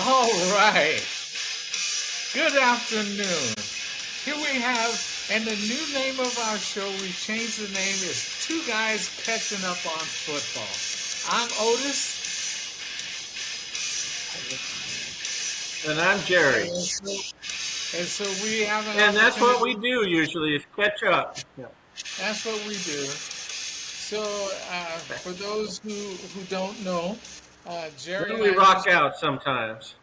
All right. Good afternoon. Here we have, and the new name of our show, we changed the name, is Two Guys Catching Up on Football. I'm Otis, And I'm Jerry. and so we have an And that's what we opportunity. do usually is catch up. Yeah. That's what we do. So, for those who don't know, Jerry Then and we I rock used, out sometimes.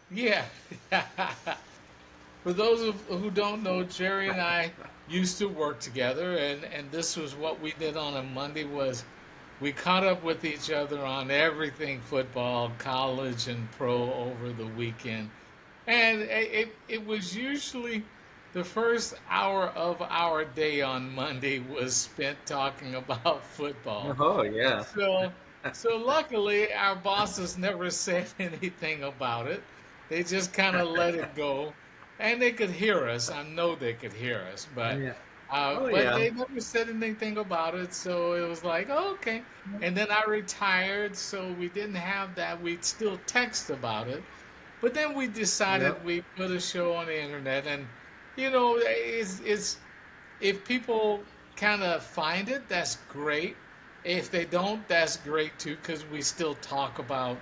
yeah. For those who don't know, Jerry and I used to work together, and this was what we did on a Monday was we caught up with each other on everything football, college and pro over the weekend. And it was usually the first hour of our day on Monday was spent talking about football. Oh, yeah. So, so luckily, our bosses never said anything about it. They just kind of let it go, and they could hear us. I know they could hear us, Yeah. Oh, but yeah. they never said anything about it. So it was like, oh, okay. And then I retired, so we didn't have that. We'd still text about it, but then we decided Yep. we put a show on the internet, and it's if people kind of find it, that's great. If they don't, that's great too, because we still talk about,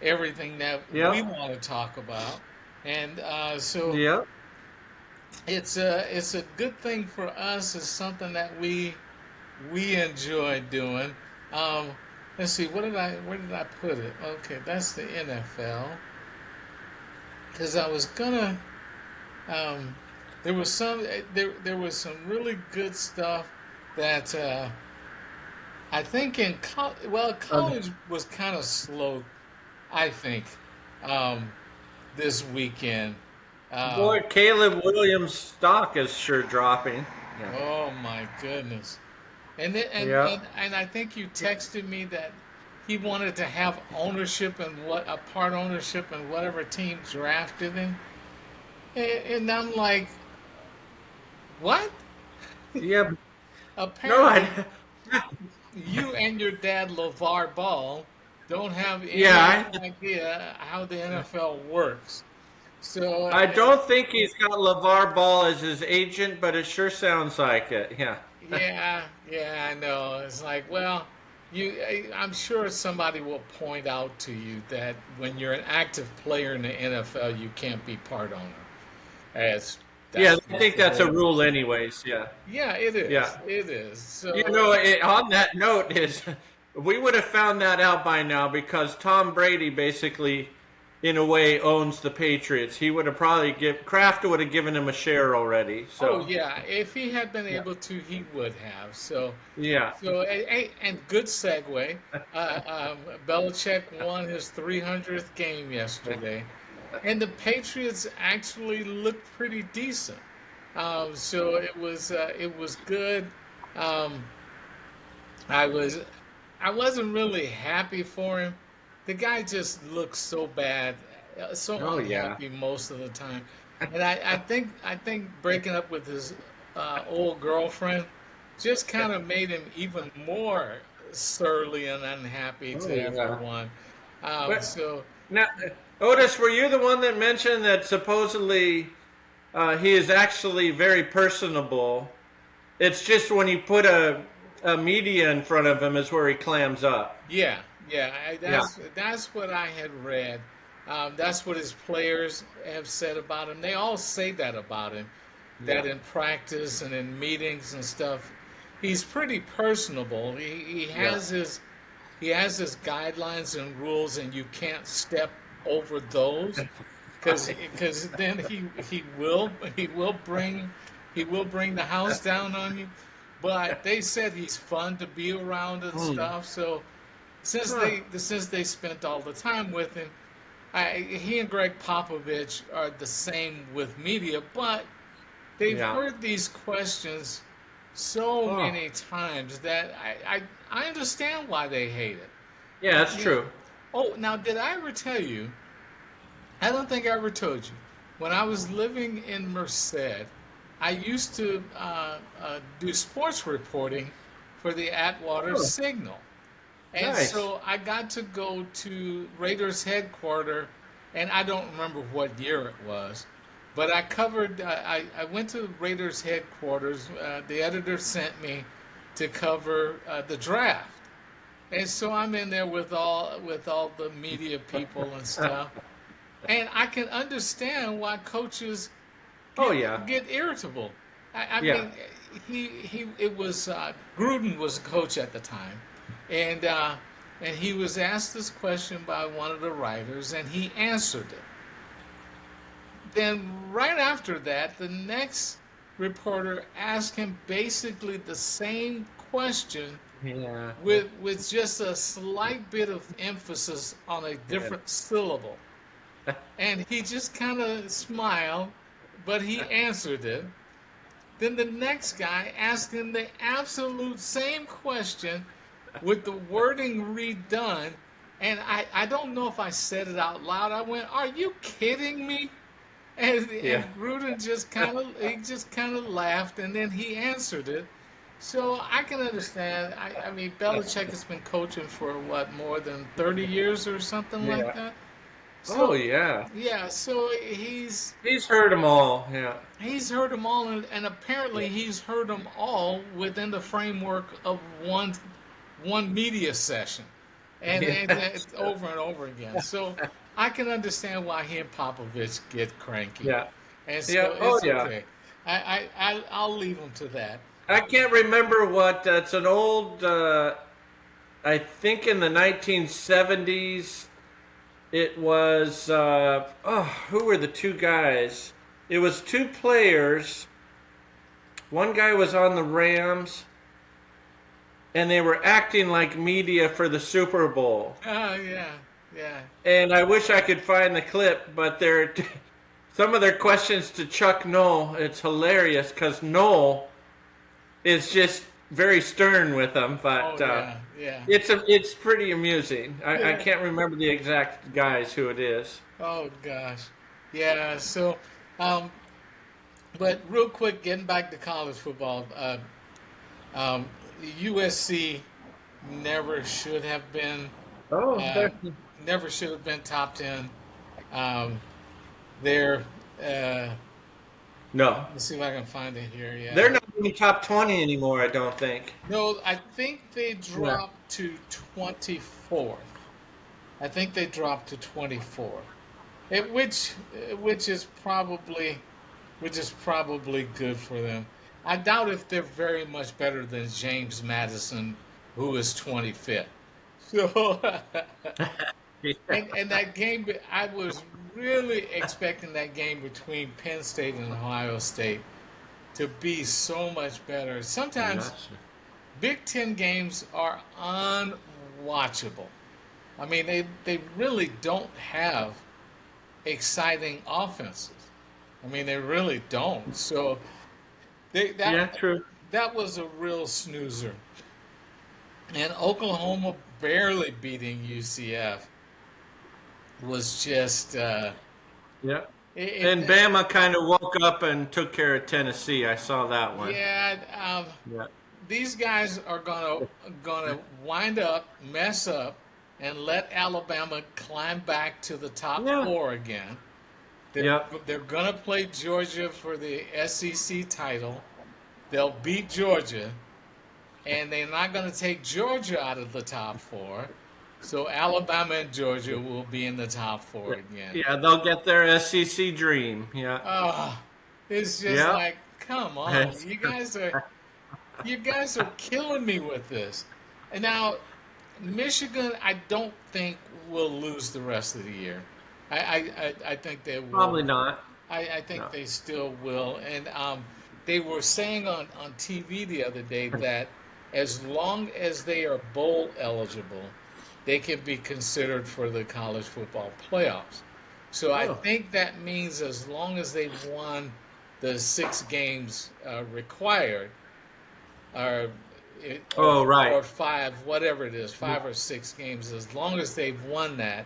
everything that we Yep. want to talk about. And so Yep. it's a good thing for us. It's something that we enjoy doing. Um, let's see, where did I put it? Okay, that's the NFL. Because I was gonna um, there was there was some really good stuff that I think Um, college was kind of slow. I think um, this weekend. Um, Boy, Caleb Williams' stock is sure dropping. Yeah. oh my goodness! And it, Yeah. and I think you texted me that he wanted to have ownership and what a part ownership in whatever team drafted him. And I'm like, what? Yeah. No, Apparently, I. you and your dad, LeVar Ball, don't have any Yeah, idea how the NFL works. So, I don't think he's got LeVar Ball as his agent, but it sure sounds like it. Yeah. yeah, I know. It's like, well, I'm sure somebody will point out to you that when you're an active player in the NFL, you can't be part owner. As Yeah, that's I just think the that's way a it is. rule, anyways. Yeah. Yeah, it is. Yeah. It is. You So, know, on that note, is we would have found that out by now because Tom Brady basically, in a way, owns the Patriots. He would have probably Kraft would have given him a share already. oh So yeah, if he had been yeah, able to, he would have. So, yeah, and good segue. Belichick won his 300th game yesterday, and the Patriots actually looked pretty decent. So it was good. Um, I was I wasn't really happy for him. The guy just looks so bad, so oh yeah, unhappy most of the time. And I think breaking up with his old girlfriend just kind of made him even more surly and unhappy oh to yeah. everyone. But So now, Otis, were you the one that mentioned that supposedly he is actually very personable? It's just when you put a media in front of him is where he clams up. yeah, yeah, Yeah, that's what I had read. That's what his players have said about him. They all say that about him. yeah. That in practice and in meetings and stuff, he's pretty personable. Yeah. He has his guidelines and rules, and you can't step over those because then he will bring the house down on you. But they said he's fun to be around and Hmm. stuff. So Huh. since they spent all the time with him, he and Greg Popovich are the same with media, but they've Yeah. heard these questions so Oh. many times that I understand why they hate it. Yeah, that's You know. true. Oh, now did I ever tell you? I don't think I ever told you. When I was living in Merced, I used to do sports reporting for the Atwater Oh, Signal. And nice. so I got to go to Raiders headquarters and I don't remember what year it was, but I covered. I went to Raiders headquarters. The editor sent me to cover the draft, and so I'm in there with all the media people and stuff, and I can understand why coaches Oh get yeah, get irritable. I yeah, mean, he it was Gruden was a coach at the time, and uh, and he was asked this question by one of the writers, and he answered it. Then right after that, the next reporter asked him basically the same question yeah, with just a slight bit of emphasis on a yeah. different syllable. And he just kind of smiled, but he answered it. Then the next guy asked him the absolute same question with the wording redone. And I don't know if I said it out loud. I went, "Are you kidding me?" Yeah. And Gruden just kind of laughed, and then he answered it. So I can understand. I mean, Belichick has been coaching for what, more than 30 years or something like Yeah. that. Oh So yeah. yeah, so He's heard them all. Yeah. he's heard them all, and Yeah. apparently he's heard them all within the framework of one media session, and Yes. it's over and over again. So I can understand why he and Popovich get cranky, Yeah. and Yeah. so Oh it's yeah. okay. I'll leave him to that. I can't remember what. It's an old. I think in the 1970s, it was. Who were the two guys? It was two players. One guy was on the Rams, and they were acting like media for the Super Bowl. Oh yeah, yeah, And I wish I could find the clip, but they're some of their questions to Chuck Noll. It's hilarious because Noll is just very stern with them, oh but yeah, yeah, it's pretty amusing. I yeah. can't remember the exact guys who it is. Oh gosh, yeah. So, um, but real quick, getting back to college football, um, USC never should have been, Oh, uh, never should have been top 10. Um, they're, no, let's see if I can find it here. they're Yeah. not even top 20 anymore. I don't think. No, I think they Yeah, dropped to 24th. I think they dropped to 24th, it, which is probably good for them. I doubt if they're very much better than James Madison, who is 25th. So, and that game, I was really expecting that game between Penn State and Ohio State to be so much better. I'm Sometimes not sure. Big Ten games are unwatchable. I mean, they really don't have exciting offenses. I mean, they really don't. So they, Yeah, that true. that was a real snoozer. And Oklahoma barely beating UCF was just Yeah. it, And Bama kind of woke up and took care of Tennessee. I saw that one. yeah. Yeah. These guys are gonna wind up, mess up, and let Alabama climb back to the top Yeah. four again. They're Yeah. they're gonna play Georgia for the SEC title. They'll beat Georgia, and they're not gonna take Georgia out of the top four. So Alabama and Georgia will be in the top four again. Yeah, they'll get their SEC dream. Yeah. Oh, it's just Yeah. like, come on, you guys are killing me with this. And now, Michigan, I don't think will lose the rest of the year. I think they Probably will. not. I think No. they still will. And they were saying on TV the other day that as long as they are bowl eligible, they can be considered for the college football playoffs. So I Oh. think that means as long as they've won the 6 games required, or Oh, right. or five, whatever it is, 5 or 6 games, as long as they've won that,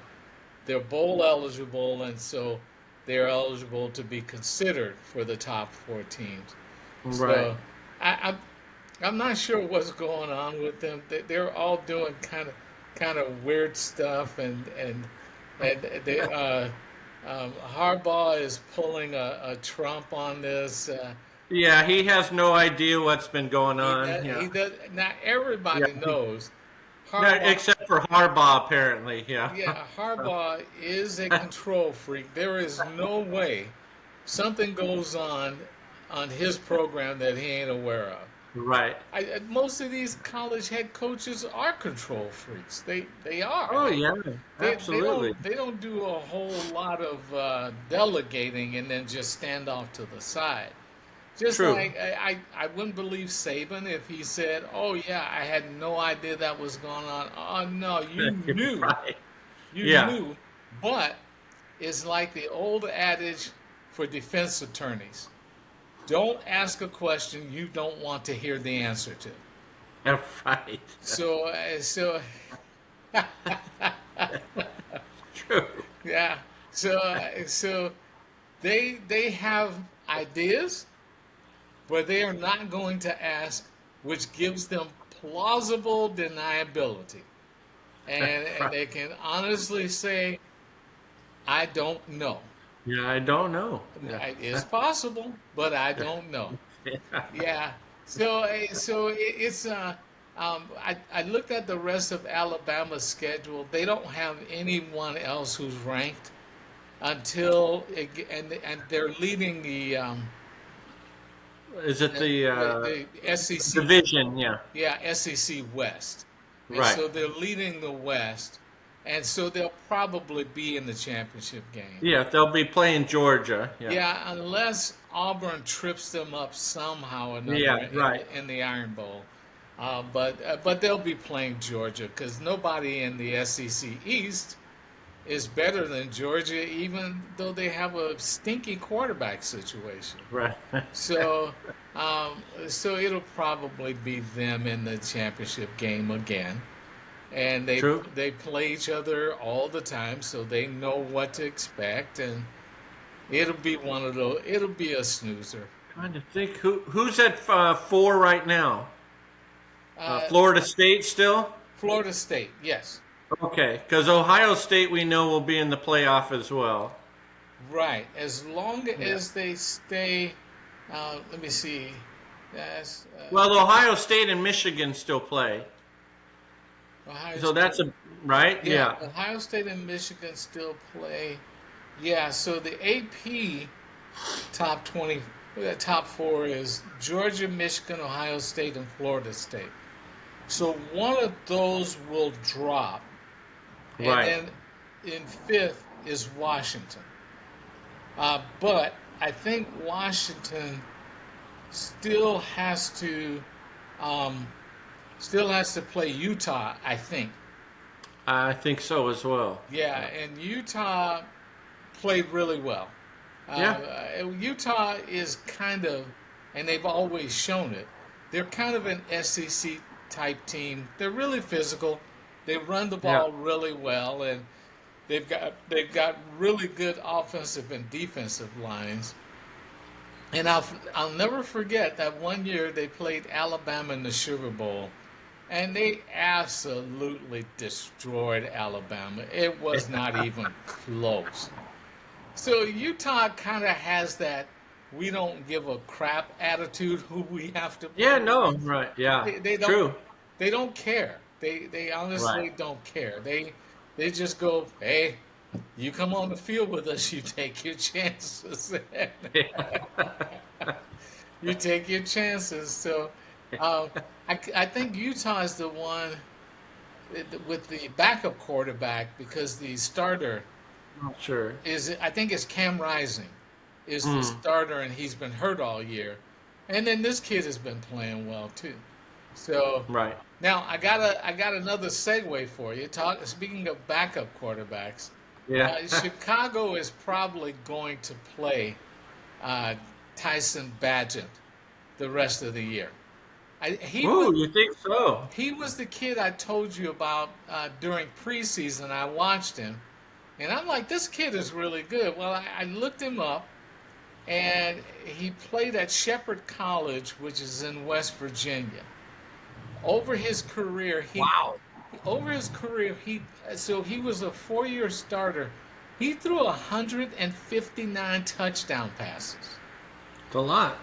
they're bowl eligible, and so they're eligible to be considered for the top 4 teams. Right. So I, I'm I'm not sure what's going on with them. They're all doing kind of weird stuff, and they Harbaugh is pulling a Trump on this. Yeah, he has no idea what's been going He on. does, Yeah, he does. Now yeah. everybody knows No, Harbaugh. except for Harbaugh, apparently. Yeah. Yeah, Harbaugh is a control freak. There is no way something goes on his program that he ain't aware of. Right. Most of these college head coaches are control freaks. They are. Oh yeah, They absolutely. don't do a whole lot of delegating and then just stand off to the side. Just True. like I wouldn't believe Saban if he said, "Oh yeah, I had no idea that was going on." Oh no, Right. you Yeah. knew, but it's like the old adage for defense attorneys: don't ask a question you don't want to hear the answer to. Right. So True. yeah, so they have ideas, but they are not going to ask, which gives them plausible deniability, and Right. they can honestly say, "I don't know." Yeah, I don't know. Yeah. It is possible, but I don't know. Yeah. Yeah. I looked at the rest of Alabama's schedule. They don't have anyone else who's ranked and they're leading Is it the the SEC, division? Yeah. yeah, SEC West, and Right. so they're leading the West, and so they'll probably be in the championship game. Yeah, they'll be playing Georgia. Yeah. Yeah, unless Auburn trips them up somehow or another Yeah. Right. in the Iron Bowl. But they'll be playing Georgia because nobody in the SEC East is better than Georgia, even though they have a stinky quarterback situation. Right. So, so it'll probably be them in the championship game again, and True. they play each other all the time, so they know what to expect, and it'll be one of those. It'll be a snoozer. Trying to think who's at 4 right now. Uh, Florida State still. Florida State, yes, Okay, because Ohio State we know will be in the playoff as well. right. As long Yeah. as they stay, let me see. Yes, Well, Ohio State and Michigan still play, Ohio so State. that's a right. Yeah, Yeah. Ohio State and Michigan still play. Yeah, so the AP top 20, top four is Georgia, Michigan, Ohio State, and Florida State. So one of those will drop, and Right. then in fifth is Washington. But I think Washington still has to um, still has to play Utah. I think. I think so as well. Yeah, Yeah. and Utah played really well. Yeah. Utah is kind of, and they've always shown it. They're kind of an SEC type team. They're really physical. They run the Yeah. ball really well, and they've got really good offensive and defensive lines. And I'll never forget that one year they played Alabama in the Sugar Bowl, and they absolutely destroyed Alabama. It was not even close. So Utah kind of has that we don't give a crap attitude who we have to Yeah. play No. against. Right. Yeah. They don't True. they don't care. They Right. honestly don't care. They just go, hey, you come on the field with us, you take your chances. You take your chances. So I think Utah is the one with the backup quarterback because the starter Sure. I think it's Cam Rising is the Mm. starter and he's been hurt all year. And then this kid has been playing well too. So Right. now I got another segue for you. Speaking of backup quarterbacks, Yeah. Chicago is probably going to play uh, Tyson Bagent the rest of the year. He was Ooh, you think so? he was the kid I told you about during preseason. I watched him, and I'm like, this kid is really good. Well, I looked him up, and he played at Shepherd College, which is in West Virginia. Over his career, he Wow. over his career he so he was a 4-year starter He threw 159 touchdown passes. It's a lot.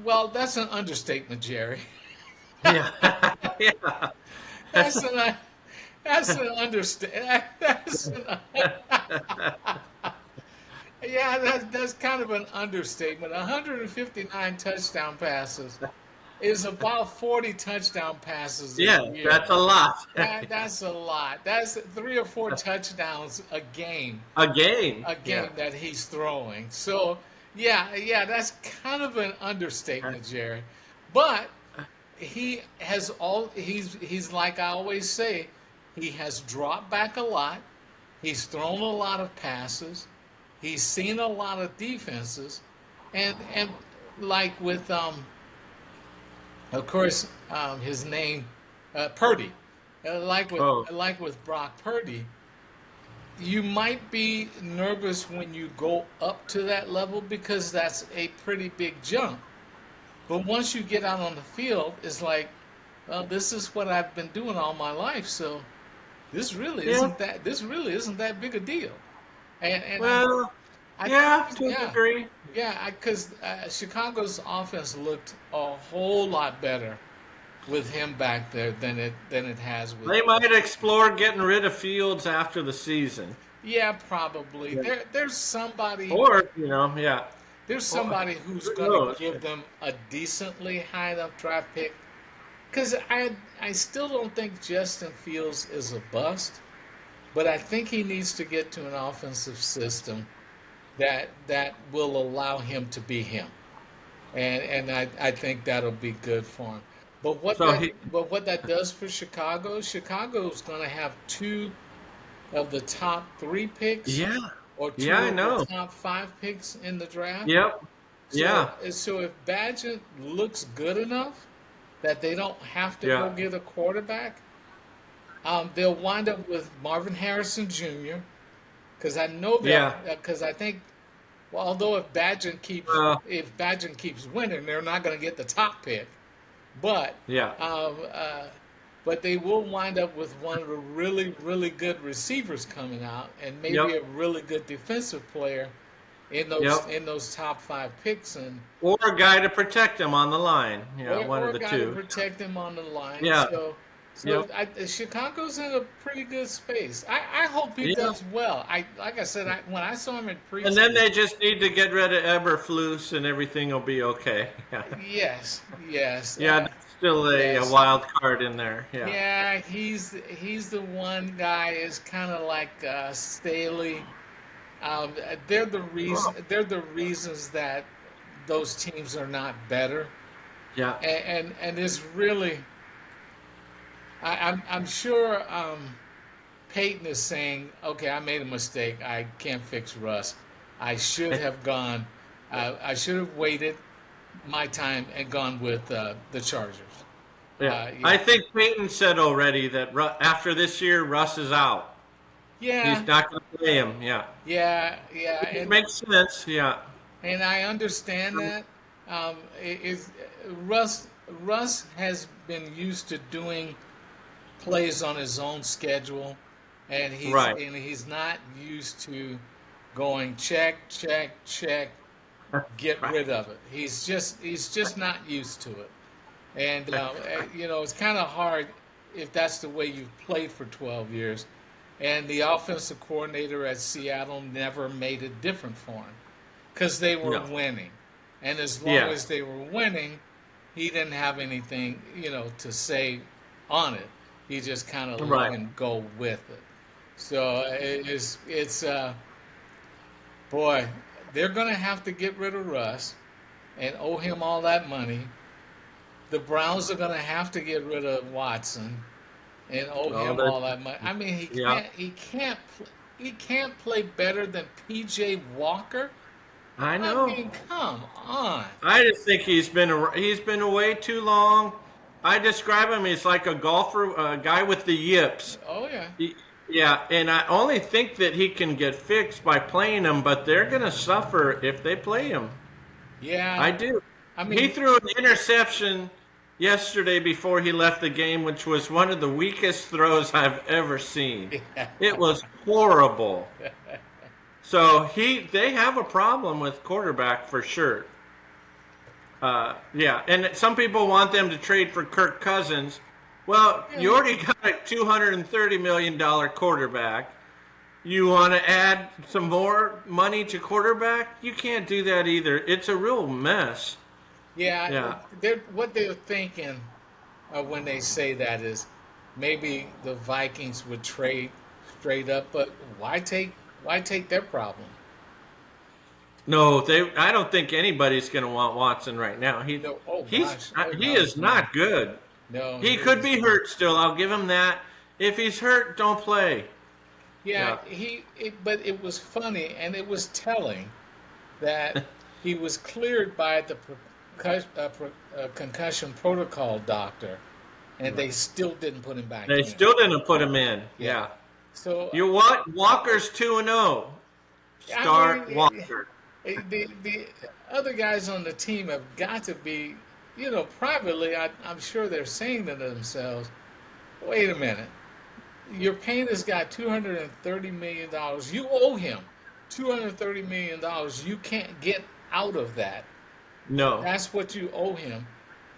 Well, that's an understatement, Jerry. Yeah. Yeah. That's an that's an understatement. That's an Yeah, that's kind of an understatement. 159 touchdown passes is about 40 touchdown passes a Yeah, year. that's a lot. That's a lot. That's 3 or 4 touchdowns A game. a Yeah. game that he's throwing. So yeah, that's kind of an understatement, Jerry. But he's like I always say, he has dropped back a lot. He's thrown a lot of passes. He's seen a lot of defenses, and like with of course his name Purdy, Oh, like with Brock Purdy, you might be nervous when you go up to that level because that's a pretty big jump. But once you get out on the field, it's like, well, this is what I've been doing all my life, so yeah. this really isn't that big a deal. And Well, I think yeah, to a yeah, degree. yeah, because Chicago's offense looked a whole lot better with him back there than it has with. They might explore getting rid of Fields after the season. Yeah, probably. Yeah. Or, yeah. There's Or, somebody who's who going to knows? give them a decently high enough draft pick. Because I still don't think Justin Fields is a bust, but I think he needs to get to an offensive system that will allow him to be him, and I think that'll be good for him. So he, But what that does for Chicago's going to have two of the top 3 picks yeah. or Yeah, two I of the know. top 5 picks in the draft. Yep. So Yeah. so if Badgett looks good enough that they don't have to go Yeah. get a quarterback, they'll wind up with Marvin Harrison Jr. Because I know Yeah. that because I think well, although Uh, if Badgett keeps winning, they're not going to get the top pick. But yeah. um, uh, but they will wind up with one of the really good receivers coming out, and maybe Yep. a really good defensive player Yep. in those top 5 picks, and Or a guy to protect him on the line. Yeah, one or of a the guy to two. protect him on the line. Yeah. So Yep. Chicago's in a pretty good space. I hope he Yeah. does well. Like I said, when I saw him in And then preseason, they just need to get rid of Eberflus and everything will be okay. Yeah. yes, yes, Yeah, that's still a yes, wild card in there. Yeah. yeah. He's the one guy is kind of like Staley. They're the reasons that those teams are not better, Yeah. and it's really I'm sure Peyton is saying, okay, I made a mistake. I can't fix Russ. I should have gone. I should have waited my time and gone with the Chargers. Yeah. I Yeah, think Peyton said already that after this year, Russ is out. yeah, He's not going to play him. Yeah. yeah, Which makes sense. Yeah. and I understand that. Russ Russ has been used to doing plays on his own schedule, Right. and he's not used to going check, get Right. rid of it. He's just not used to it, and it's kind of hard if that's the way you've played for 12 years. And the offensive coordinator at Seattle never made it different for him because they were No. winning, and as long Yeah. as they were winning, he didn't have anything to say on it. He just kind of let Right. him go with it. So it's boy, they're gonna have to get rid of Russ and owe him all that money. The Browns are gonna have to get rid of Watson and owe Oh, him that. all that money. I mean, Yeah. he can't play better than P.J. Walker. I I know. mean, come on. I just think he's been away too long. I describe him as like a golfer, a guy with the yips. Oh yeah, He- yeah, and I only think that he can get fixed by playing him, but they're gonna suffer if they play him. yeah. I do. I He mean, threw an interception yesterday before he left the game, which was one of the weakest throws I've ever seen. It was horrible. So they have a problem with quarterback for sure. Yeah, and some people want them to trade for Kirk Cousins. Well, you already got a $230 million quarterback. You want to add some more money to quarterback? You can't do that either. It's a real mess. Yeah, Yeah. what they're thinking when they say that is maybe the Vikings would trade straight up, but why take their problem? No, I don't think anybody's going to want Watson right now. No, oh He's gosh, oh he no, is no, not good. no, He could be hurt still. I'll give him that. If he's hurt, don't play. yeah, Yeah. but it was funny and it was telling that he was cleared by the concussion protocol doctor, and they still didn't put him back They in. still didn't put him in. Yeah. Yeah. So You what? Walker's 2-0. I Start mean, Walker. the other guys on the team have got to be, privately, I'm sure they're saying to themselves, wait a minute, you're paying this guy $230 million. You owe him $230 million. You can't get out of that. No. That's what you owe him.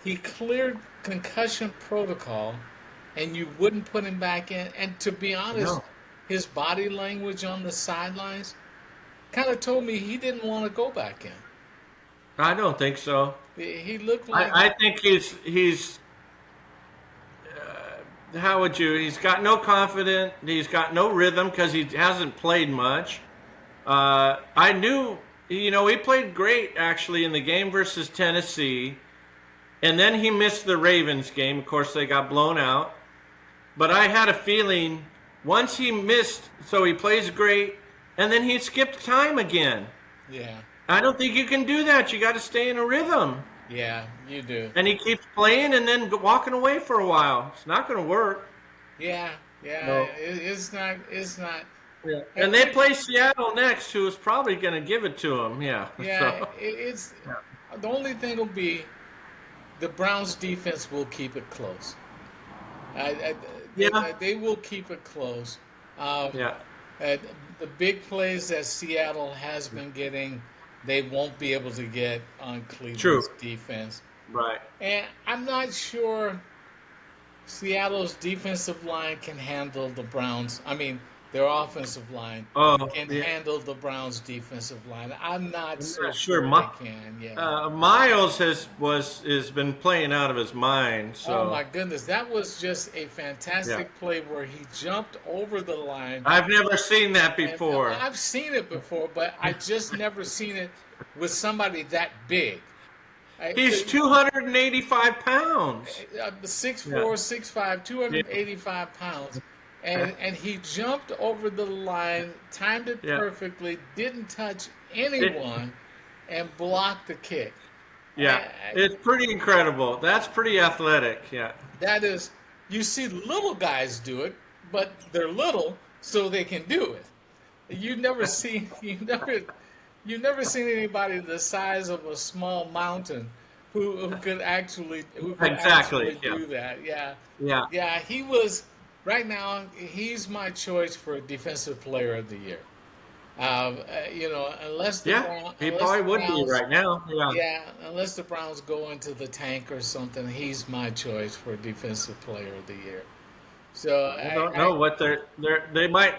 He cleared concussion protocol, and you wouldn't put him back in. And to be honest, No. his body language on the sidelines kind of told me he didn't want to go back in. I don't think so. He looked like I think he's how would you? He's got no confidence. He's got no rhythm because he hasn't played much. I knew, he played great actually in the game versus Tennessee, and then he missed the Ravens game. Of course, they got blown out. But I had a feeling once he missed, so he plays great, and then he skipped time again. yeah, I don't think you can do that. You got to stay in a rhythm. yeah, you do. And he keeps playing and then walking away for a while. It's not going to work. Yeah, yeah, No. it's not. Yeah. And they play Seattle next, who is probably going to give it to him. Yeah. Yeah, So, it's the only thing will be the Browns defense will keep it close. yeah. They will keep it close. Um, Yeah. uh, the big plays that Seattle has been getting, they won't be able to get on Cleveland's True. defense. Right. And I'm not sure Seattle's defensive line can handle the Browns. I mean, their offensive line Oh, can yeah. handle the Browns' defensive line. I'm not so not sure sure. they can. Yeah. Miles has been playing out of his mind. So Oh my goodness, that was just a fantastic play where he jumped over the line. I've never seen that And, before. I've seen it before, but I just never seen it with somebody that big. He's 285 pounds. 6'4", 6'5", 285 pounds. And he jumped over the line, timed it Yeah. perfectly, didn't touch anyone, and blocked the kick. Yeah. I- It's pretty incredible. That's pretty athletic. Yeah. That is, you see little guys do it, but they're little, so they can do it. You've never seen anybody the size of a small mountain who could actually Exactly, yeah. do that. Yeah, Yeah. yeah. He was right now. He's my choice for Defensive Player of the Year. Unless the Yeah. He unless probably the would be Browns, right now. Yeah. yeah, unless the Browns go into the tank or something, he's my choice for Defensive Player of the Year. So I don't know what they might.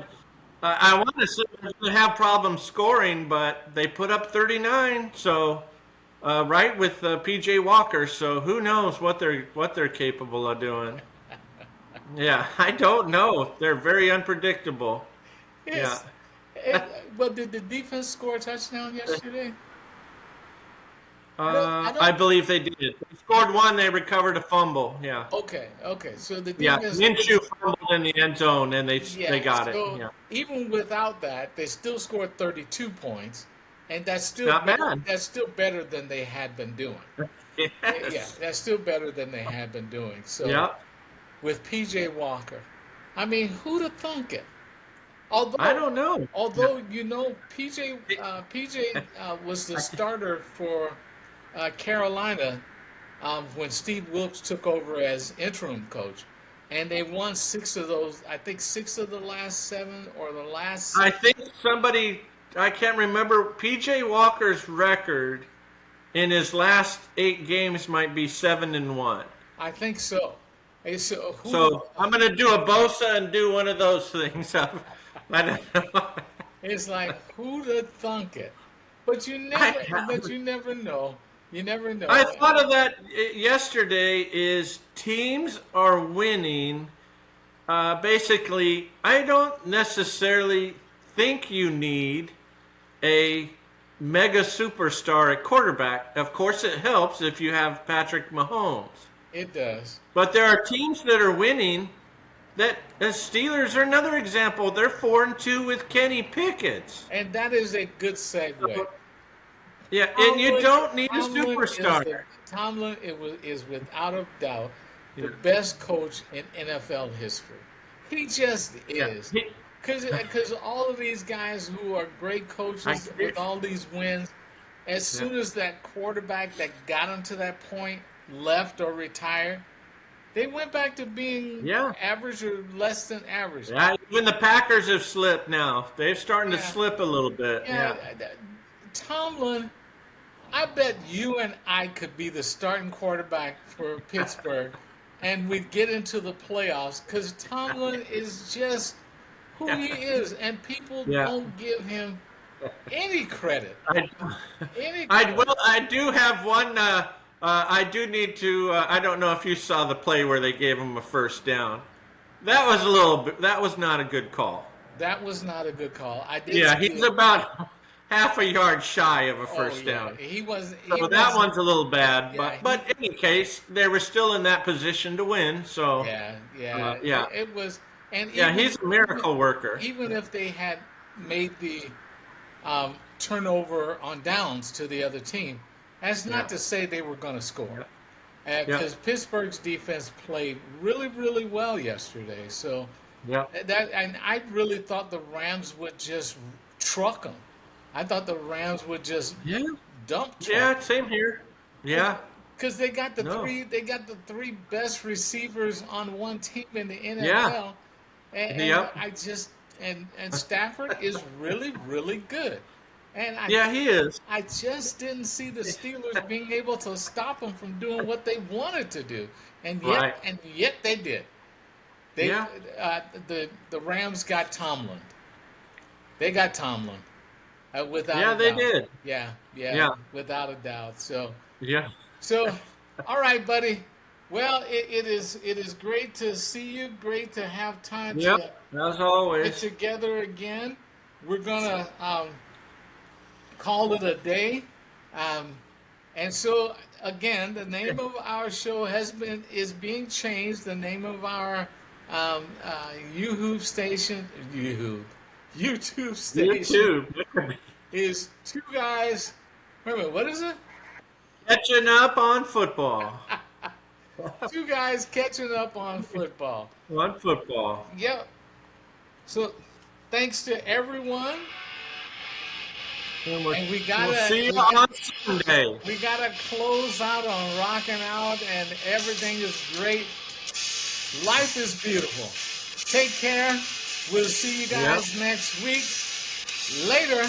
I want to say they're going to have problems scoring, but they put up 39. So, right with PJ Walker. So who knows what they're capable of doing? Yeah, I don't know. They're very unpredictable. yes. But did the defense score a touchdown yesterday? I don't. I believe they did. They scored one. They recovered a fumble. Yeah. Okay, okay. So the Yeah. defense. Minshew fumbled in the end zone, and they Yeah. got it. So Yeah. even without that, they still scored 32 points, and that's still Not bad. That's still better than they had been doing. Yeah, Yes. that's still better than they had been doing. So Yeah. with PJ Walker, I mean, who'd have thunk it? I don't know. Although PJ was the starter for Carolina when Steve Wilkes took over as interim coach, and they won six of those. I think six of the last seven, or the last. I think somebody, I can't remember, PJ Walker's record in his last 8 games might be 7-1. I think so. So So I'm gonna do a Bosa and do one of those things. I don't know. it's like who'd have thunk it? But you never. But you never know. You never know. I thought of that yesterday. Is teams are winning. Basically, I don't necessarily think you need a mega superstar at quarterback. Of course, it helps if you have Patrick Mahomes. It does. But there are teams that are winning. That the Steelers are another example. They're 4-2 with Kenny Pickett. And that is a good segue. Yeah, and you don't need a superstar. Tomlin is without a doubt the best coach in NFL history. He just is. Because all of these guys who are great coaches with all these wins, as soon as that quarterback that got them to that point left or retired, they went back to being average or less than average. Yeah, even the Packers have slipped now. They're starting to slip a little bit. Yeah. Tomlin, I bet you and I could be the starting quarterback for Pittsburgh, and we'd get into the playoffs because Tomlin is just who he is, and people don't give him any credit. I do have one. I do need to. I don't know if you saw the play where they gave him a first down. That was a little bit. That was not a good call. That was not a good call. He's about half a yard shy of a first down. He was. That one's a little bad, but in any case, they were still in that position to win. So it was. And he's a miracle worker. Even if they had made the turnover on downs to the other team, that's not to say they were going to score. Because Pittsburgh's defense played really, really well yesterday. So and I really thought the Rams would just truck them. I thought the Rams would just dump truck. Yeah, same here. Yeah. Because they got the three best receivers on one team in the NFL. And I just and Stafford is really, really good. And he is. I just didn't see the Steelers being able to stop them from doing what they wanted to do, and yet they did. The Rams got Tomlin. They got Tomlin. Without a doubt. They did. Yeah, without a doubt. So So, all right, buddy. Well, it is great to see you. Great to have time to as always get together again. We're gonna call it a day. And so again, the name of our show is being changed. The name of our YouTube station is Two Guys. Wait a minute, what is it? Catching up on football. Two Guys catching up on football. Yep. So thanks to everyone. And we'll see you on Sunday. We gotta close out on rocking out, and everything is great. Life is beautiful. Take care. We'll see you guys next week. Later.